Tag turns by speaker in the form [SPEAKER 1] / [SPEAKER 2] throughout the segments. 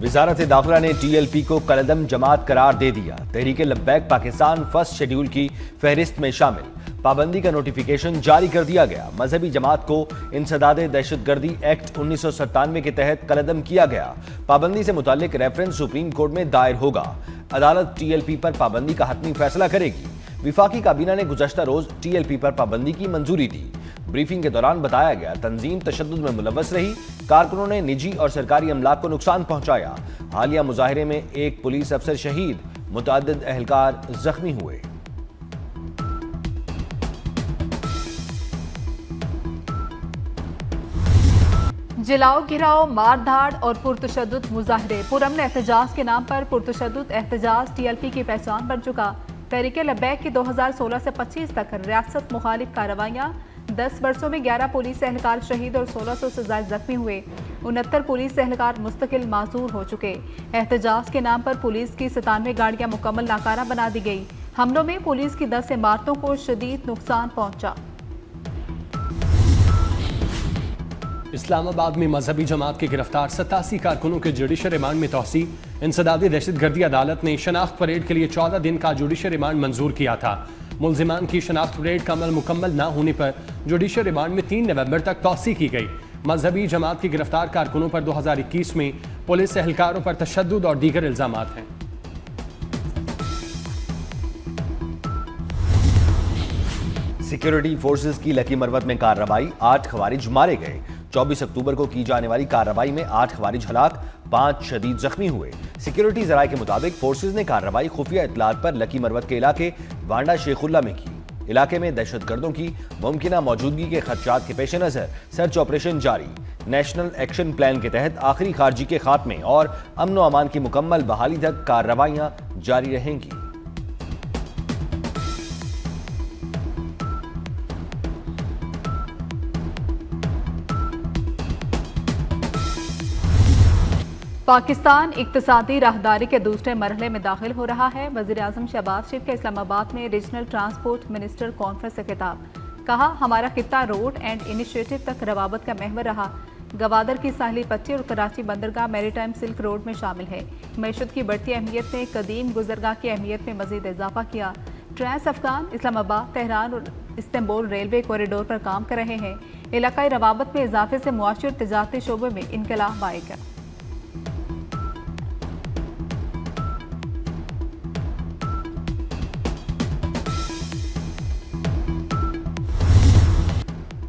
[SPEAKER 1] वजारत दाखिला ने TLP को कलदम जमात करार दे दिया। तहरीक लब्बैक पाकिस्तान फर्स्ट शेड्यूल की फहरिस्त में शामिल। पाबंदी का नोटिफिकेशन जारी कर दिया गया। मजहबी जमात को इंसदाद दहशतगर्दी एक्ट 1997 के तहत कलदम किया गया। पाबंदी से मुताल्लिक रेफरेंस सुप्रीम कोर्ट में दायर होगा। अदालत TLP पर पाबंदी का हतमी फैसला करेगी। विफाकी काबीना ने गुज़श्ता रोज TLP पर पाबंदी की मंजूरी दी। ब्रीफिंग के दौरान बताया गया, तंजीम तशद्दुद में मुलव्वस रही। कारकुनों ने निजी और सरकारी अमलाक को नुकसान पहुंचाया। हालिया मुजाहिरे में एक पुलिस अफसर शहीद, मुतअद्दिद अहलकार जख्मी हुए।
[SPEAKER 2] जलाओ घिराओ, मारधाड़ और पुरतशद्दुद मुजाहिरे। पुरअमन एहतजाज के नाम पर पुरतशद्दुद एहतजाज TLP की पहचान बन चुका। तहरीक लब्बैक की 2016 से 25 तक रियासत मुखालिफ कार्रवाइयाँ। 10 वर्षों में 11 पुलिस एहलकार शहीद और 1600 से ज्यादा जख्मी हुए। 69 पुलिस एहलकार मुस्तकिल माजूर हो चुके। एहतजाज के नाम पर पुलिस की 97 गाड़ियां मुकम्मल नाकारा बना दी गई। हमलों में पुलिस की 10 इमारतों को शदीद नुकसान पहुंचा।
[SPEAKER 3] इस्लामाबाद में मजहबी जमात के गिरफ्तार 87 कारकुनों के जुडिशल रिमांड में तौसी। इंसदादी दहशतगर्दी अदालत ने शनाख्त परेड के लिए 14 दिन का जुडिशल रिमांड मंजूर किया था। मुलजिमान की शनाख्त परेड का अमल मुकम्मल न होने पर जुडिशल रिमांड में 3 नवंबर तक तौसी की गई। मजहबी जमात के गिरफ्तार कारकुनों पर 2021 में पुलिस एहलकारों पर तशद्दुद और दीगर इल्जामात हैं।
[SPEAKER 1] सिक्योरिटी फोर्सेस की लकी मरवत में कार्रवाई, 8 खवारिज मारे गए। 24 अक्टूबर को की जाने वाली कार्रवाई में 8 खवारिज हलाक, 5 शदीद जख्मी हुए। सिक्योरिटी जराये के मुताबिक फोर्सेस ने कार्रवाई खुफिया इतलात पर लकी मरवत के इलाके वांडा शेखुल्ला में की। इलाके में दहशतगर्दों की मुमकिना मौजूदगी के खदशात के पेश नजर सर्च ऑपरेशन जारी। नेशनल एक्शन प्लान के तहत आखिरी खारजी के खात्मे और अमन व अमान की मुकम्मल बहाली तक कार्रवाइयां जारी रहेंगी।
[SPEAKER 2] पाकिस्तान इक्तिसादी राहदारी के दूसरे मरहले में दाखिल हो रहा है। वज़ीर-ए-आज़म शहबाज शरीफ का इस्लामाबाद में रीजनल ट्रांसपोर्ट मिनिस्टर कॉन्फ्रेंस से खिताब। कहा, हमारा खित्ता रोड एंड इनिशिएटिव तक रवाबत का महवर रहा। गवादर की साहली पट्टी और कराची बंदरगाह मैरीटाइम सिल्क रोड में शामिल है। मैशत की बढ़ती अहमियत ने कदीम गुजरगाह की अहमियत में मजीद इजाफा किया। ट्रांस अफगान, इस्लामाबाद, तेहरान और इस्तांबुल रेलवे कॉरिडोर पर काम कर रहे हैं। इलाकाई रवाबत में इजाफे से मुआशी और तजारती शोबे में इनकलाब आएगा।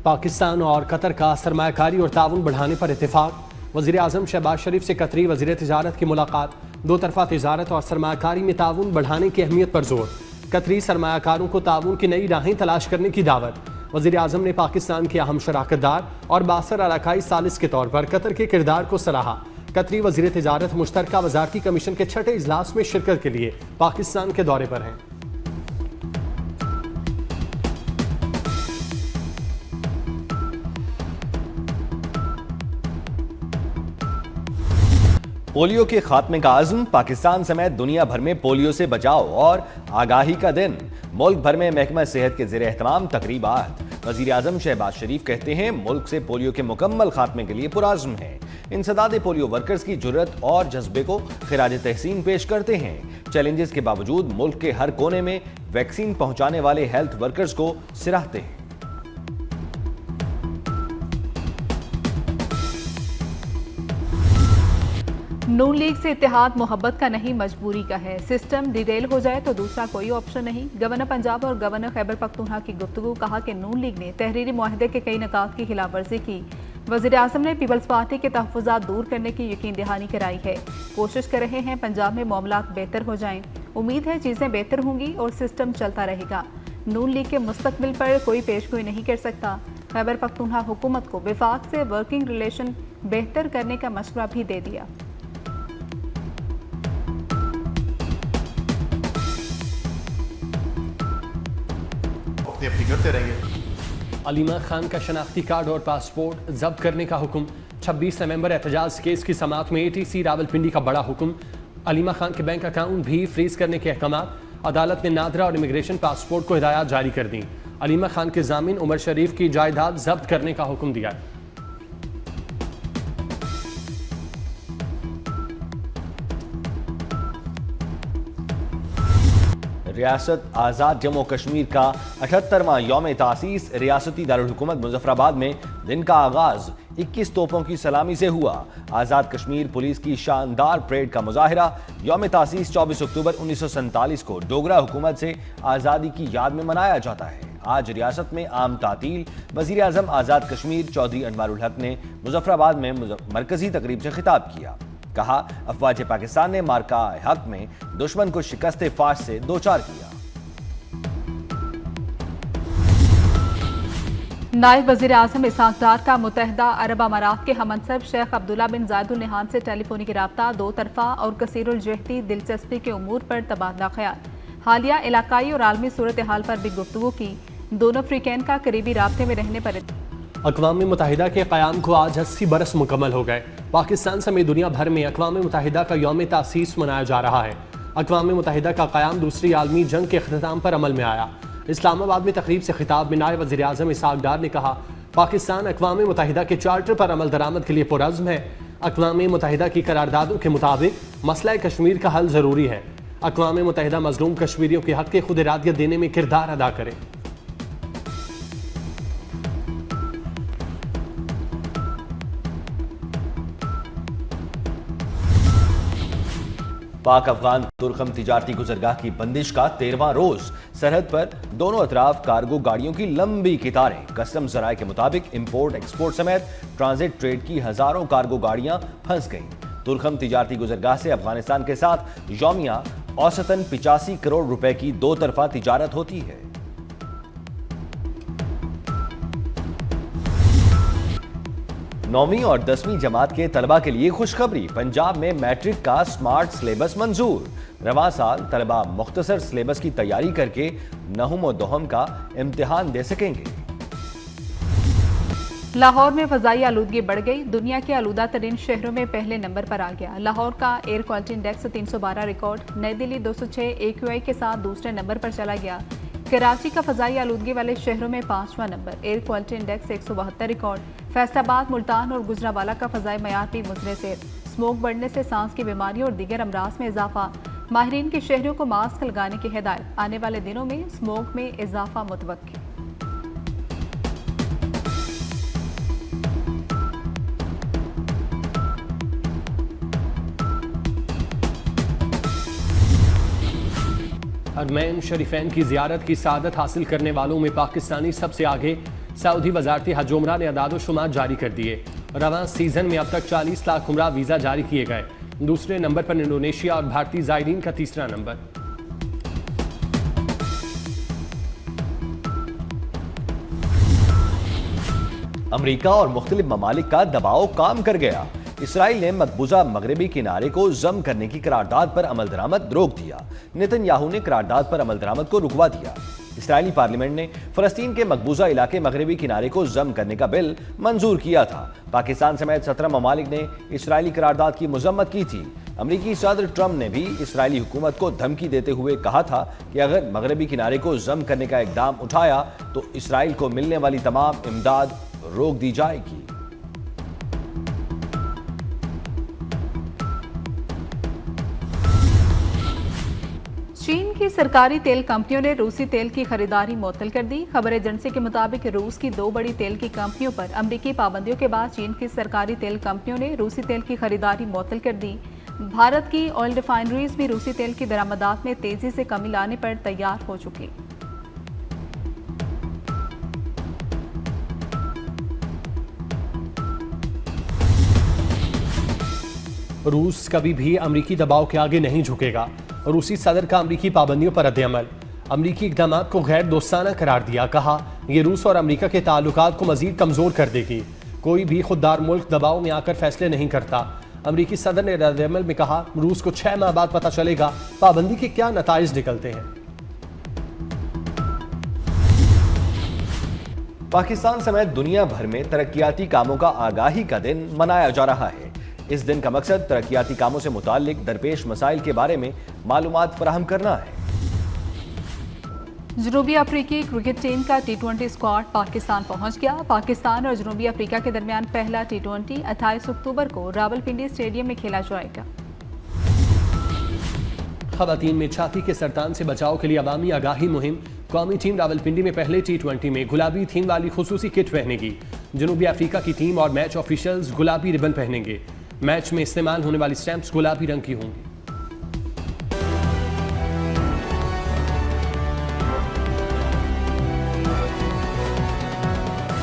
[SPEAKER 3] पाकिस्तान और कतर का सरमायाकारी और ताउन बढ़ाने पर इत्तेफाक। वज़ीर-ए-आज़म शहबाज शरीफ से कतरी वज़ीर तिजारत की मुलाकात। 2 तरफ़ा तिजारत और सरमायाकारी में ताउन बढ़ाने की अहमियत पर जोर। कतरी सरमायाकारों को ताउन की नई राहें तलाश करने की दावत। वज़ीर-ए-आज़म ने पाकिस्तान के अहम शराकतदार और बासर इलाकाई सालिस के तौर पर कतर के किरदार को सराहा। कतरी वज़ीर तिजारत मुश्तरका वज़ारती कमीशन के 6ठे इजलास में शिरकत के लिए पाकिस्तान के दौरे पर हैं।
[SPEAKER 1] पोलियो के खात्मे का आज़म, पाकिस्तान समेत दुनिया भर में पोलियो से बचाव और आगाही का दिन। मुल्क भर में महकमा सेहत के ज़ेरे एहतमाम तकरीबात। वज़ीर-ए-आज़म शहबाज शरीफ कहते हैं, मुल्क से पोलियो के मुकम्मल खात्मे के लिए पुराज़्म है। इंसदादे पोलियो वर्कर्स की जुर्रत और जज्बे को खिराज तहसीन पेश करते हैं। चैलेंजेस के बावजूद मुल्क के हर कोने में वैक्सीन पहुंचाने वाले हेल्थ वर्कर्स को सराहते हैं।
[SPEAKER 2] नून लीग से इत्तेहाद मोहब्बत का नहीं, मजबूरी का है। सिस्टम डिटेल हो जाए तो दूसरा कोई ऑप्शन नहीं। गवर्नर पंजाब और गवर्नर खैबर पख्तूनख्वा की गुफ्तगू। कहा कि नून लीग ने तहरीरी मुआहदे के कई निकात की खिलाफ वर्जी की। वज़ीर-ए-आज़म ने पीपल्स पार्टी के तहफ़्फ़ुज़ात दूर करने की यकीन दहानी कराई है। कोशिश कर रहे हैं पंजाब में मामलात बेहतर हो जाएं। उम्मीद है चीज़ें बेहतर होंगी और सिस्टम चलता रहेगा। नून लीग के मुस्तकबिल पर कोई पेशगोई नहीं कर सकता। खैबर पख्तूनख्वा हुकूमत को विफाक से वर्किंग रिलेशन बेहतर करने का मशवरा भी दे दिया।
[SPEAKER 4] करते रहेंगे।
[SPEAKER 3] अलीमा खान का शनाख्ती कार्ड और पासपोर्ट जब्त करने का हुक्म। 26 नवंबर एहतजाज केस की समाअत में ATC रावलपिंडी का बड़ा हुक्म। अलीमा खान के बैंक अकाउंट भी फ्रीज करने के अहकाम। अदालत ने नादरा और इमिग्रेशन पासपोर्ट को हिदायत जारी कर दी। अलीमा खान के जामिन उमर शरीफ की जायदाद जब्त करने का हुक्म दिया।
[SPEAKER 1] रियासत आज़ाद जम्मू कश्मीर का 78वां यौम तासीस रियासती दारुल-हुकूमत मुजफ्फराबाद में दिन का आगाज 21 तोपों की सलामी से हुआ। आज़ाद कश्मीर पुलिस की शानदार परेड का मुजाहिरा। यौम तासीस 24 अक्टूबर 1947 को डोगरा हुकूमत से आज़ादी की याद में मनाया जाता है। आज रियासत में आम तातील। वज़ीर आज़म आज़ाद कश्मीर चौधरी अनवारुल हक ने मुजफ्फराबाद में मरकजी तकरीब से खिताब किया। कहा, अफवाज पाकिस्तान ने मार्का हक में दुश्मन को शिकस्त फाश से दो चार किया।
[SPEAKER 2] नायब वज़ीर आज़म इसहाक डार का मुत्तहिदा अरब अमारात के हमनसब शेख अब्दुल्ला बिन जायद अल नहान से टेलीफोनिक रब्ता दो तरफा और कसीरुल जहती दिलचस्पी के उमूर पर तबादला ख्याल। हालिया इलाकाई और आलमी सूरत हाल पर भी गुफ्तगू की। दोनों अफ्रीकैन का करीबी राब्ते में रहने पर
[SPEAKER 3] अक़वाम मुत्तहिदा के क़याम को आज 80 बरस मुकम्मल हो गए। पाकिस्तान समेत दुनिया भर में अक़वाम मुत्तहिदा का यौम तासीस मनाया जा रहा है। अक़वाम मुत्तहिदा का क़याम दूसरी आलमी जंग के अख्ताम पर अमल में आया। इस्लामाबाद में तकरीब से खिताब में नायब वज़ीर आज़म इसहाक डार ने कहा, पाकिस्तान अक़वाम मुत्तहिदा के चार्टर पर अमल दरामद के लिए पुरज़्म है। अक़वाम मुत्तहिदा की करारदादों के मुताबिक मसला कश्मीर का हल ज़रूरी है। अक़वाम मुत्तहिदा मज़लूम कश्मीरियों के हक़ खुद इरादियत देने में किरदार अदा करे।
[SPEAKER 1] पाक अफगान तुर्कम तिजारती गुजरगाह की बंदिश का 13वां रोज। सरहद पर दोनों अतराफ कार्गो गाड़ियों की लंबी कतारें। कस्टम जराये के मुताबिक इंपोर्ट एक्सपोर्ट समेत ट्रांजिट ट्रेड की हजारों कार्गो गाड़ियां फंस गईं। तुर्कम तिजारती गुजरगाह से अफगानिस्तान के साथ यौमिया औसतन 85 करोड़ रुपए की दो तरफा तिजारत होती है। 9वीं और 10वीं जमात के तलबा के लिए खुशखबरी। पंजाब में मैट्रिक का स्मार्ट सिलेबस मंजूर। रवां साल तलबा मुख्तसर सिलेबस की तैयारी करके नहुम और दोहम का इम्तिहान दे सकेंगे।
[SPEAKER 2] लाहौर में फजाई आलूदगी बढ़ गई। दुनिया के आलूदा तरीन शहरों में पहले नंबर पर आ गया। लाहौर का एयर क्वालिटी इंडेक्स 312 रिकॉर्ड। नई दिल्ली 206 AQI के साथ दूसरे नंबर पर चला गया। कराची का फजाई आलूदगी वाले शहरों में 5वां number. Air quality index 172 record. Faisalabad, Multan और गुजरावाला का फजाई मयार भी मुजरे से। स्मोक बढ़ने से सांस की बीमारियों और दीगर अमराज में इजाफा। माहिरीन के शहरियों को मास्क लगाने की हिदायत। आने वाले दिनों में स्मोक में इजाफा मुतवक्की।
[SPEAKER 3] हरमैन शरीफैन की जियारत की सआदत हासिल करने वालों में पाकिस्तानी सबसे आगे। सऊदी वजारती हज उमरा ने अदाद-ओ-शुमार जारी कर दिए। रवां सीजन में अब तक 40 लाख उमरा वीज़ा जारी किए गए। दूसरे नंबर पर इंडोनेशिया और भारतीय ज़ायरीन का तीसरा नंबर।
[SPEAKER 1] अमेरिका और मुख्तलिफ ममालिक का दबाव काम कर गया। इसराइल ने मकबूजा मगरबी किनारे को जम करने की करारदाद पर अमल दरामद रोक दिया। नेतन्याहू ने करारदाद पर अमल दरामद को रुकवा दिया। इसराइली पार्लियामेंट ने फलस्तीन के मकबूजा इलाके मगरबी किनारे को जम करने का बिल मंजूर किया था। पाकिस्तान समेत 17 ममालिक ने इसराइली करारदाद की मजम्मत की थी। अमरीकी सदर ट्रंप ने भी इसराइली हुकूमत को धमकी देते हुए कहा था कि अगर मगरबी किनारे को जम करने का इकदाम उठाया तो इसराइल को मिलने वाली तमाम इमदाद रोक दी जाएगी।
[SPEAKER 2] चीन की सरकारी तेल कंपनियों ने रूसी तेल की खरीदारी मुअत्तल कर दी। खबर एजेंसी के मुताबिक रूस की दो बड़ी तेल की कंपनियों पर अमरीकी पाबंदियों के बाद चीन की सरकारी तेल कंपनियों ने रूसी तेल की खरीदारी मुअत्तल कर दी। भारत की ऑयल रिफाइनरीज भी रूसी तेल की दरामदात में तेजी से कमी लाने पर तैयार हो चुकी।
[SPEAKER 3] रूस कभी भी अमरीकी दबाव के आगे नहीं झुकेगा। रूसी सदर का अमरीकी पाबंदियों पर रद्द-ए-अमल। अमरीकी इक़दाम को गैर दोस्ताना करार दिया। कहा, यह रूस और अमरीका के ताल्लुकात को मजीद कमजोर कर देगी। कोई भी खुददार मुल्क दबाव में आकर फैसले नहीं करता। अमरीकी सदर ने रद्द-ए-अमल में कहा, रूस को 6 माह बाद पता चलेगा पाबंदी के क्या नताइज निकलते हैं।
[SPEAKER 1] पाकिस्तान समेत दुनिया भर में तरक्याती कामों का आगाही का दिन मनाया जा रहा है। इस दिन का मकसद तरक्याती कामों से मुताल्लिक दरपेश मसाइल के बारे में मालूमात फराहम करना है।
[SPEAKER 2] जनूबी अफ्रीकी क्रिकेट टीम का T20 स्क्वाड पाकिस्तान पहुंच गया। पाकिस्तान और जनूबी अफ्रीका के दरमियान पहला T20 28 अक्टूबर को रावलपिंडी स्टेडियम में खेला जाएगा।
[SPEAKER 3] खवातीन में छाती के सरतान से बचाव के लिए अवामी आगाही मुहिम। कौमी टीम रावलपिंडी में पहले T20 में गुलाबी थीम वाली खुसूसी किट पहनेगी। जनूबी अफ्रीका की टीम और मैच ऑफिशियल्स गुलाबी रिबन पहनेंगे। मैच में इस्तेमाल होने वाली स्टैंप्स गुलाबी रंग की होंगी।